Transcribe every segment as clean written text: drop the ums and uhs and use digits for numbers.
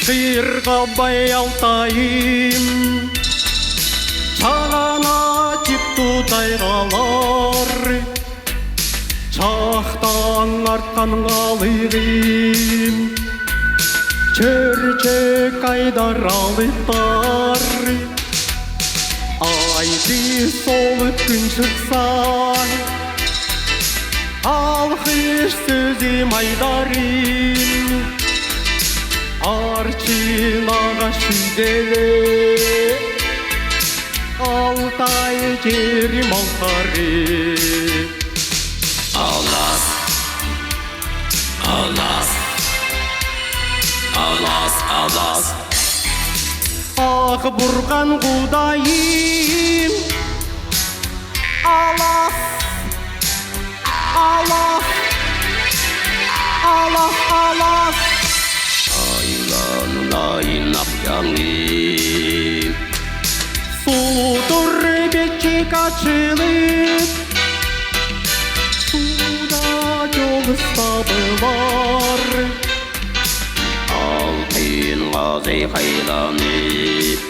қиырғабай алтайым, шағана типтудай қалар, шақтан артқан қалығым, чөрчек айдар алыптар. Айты сол күн шықсан, алқыш сөзім айдарым, арчинаға шүйделе, Алтай жерім алтарым. Алас, алас, алас, алас. Ақ бұрған құдайым, алас, алас, алас, алас. Айланайын ақяңым, Суdur бетчик açılıp, suda yol ıslabılar. алтайын ғазай қайланып,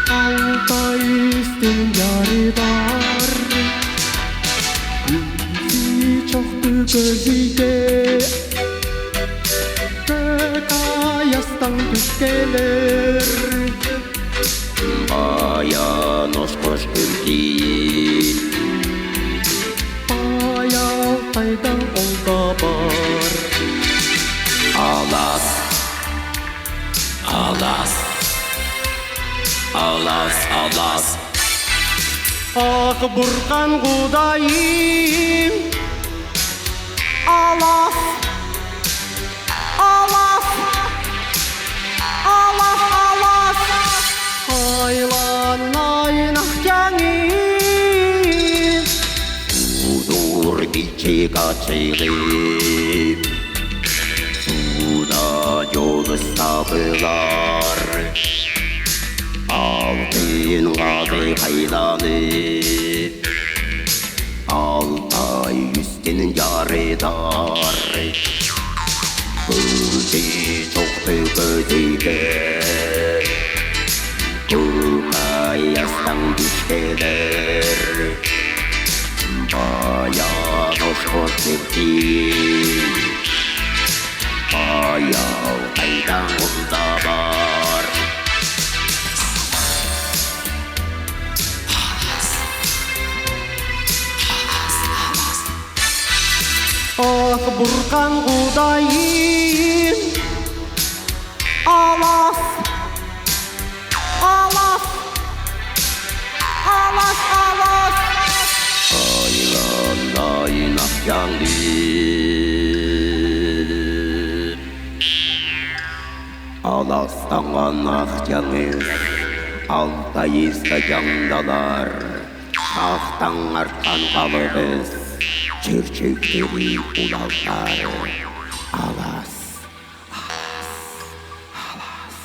Alтай üstün yarı var, Gözü çoktu gözüde, Gök ayastan düş gelir. баян осқош күлтейін, Ay Altay'da olda var. алас, алас, алас, алас. Ақ бұрқан құдайым, алас, алас, алас, алас. Айланайын ақяңым, Суdur бичек açılıp, suda yol ıslabılar. Алтайын ғазай қайланып, Алтай үстін ярыдар. Көзі жоқты көзейді, Көк аястан düşkeler. Bayağı hoş sevdim, bayağı aydan onda var. Ақ бұрқан құдайым, алас, алас, алас, алас. Айланайын ақяңым, аластаған ақяңым, Алтайыста жаңдалар, шақтан артқан қалығыз, чөрчектері ұлалтары. Алас, алас, алас,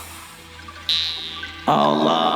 алас.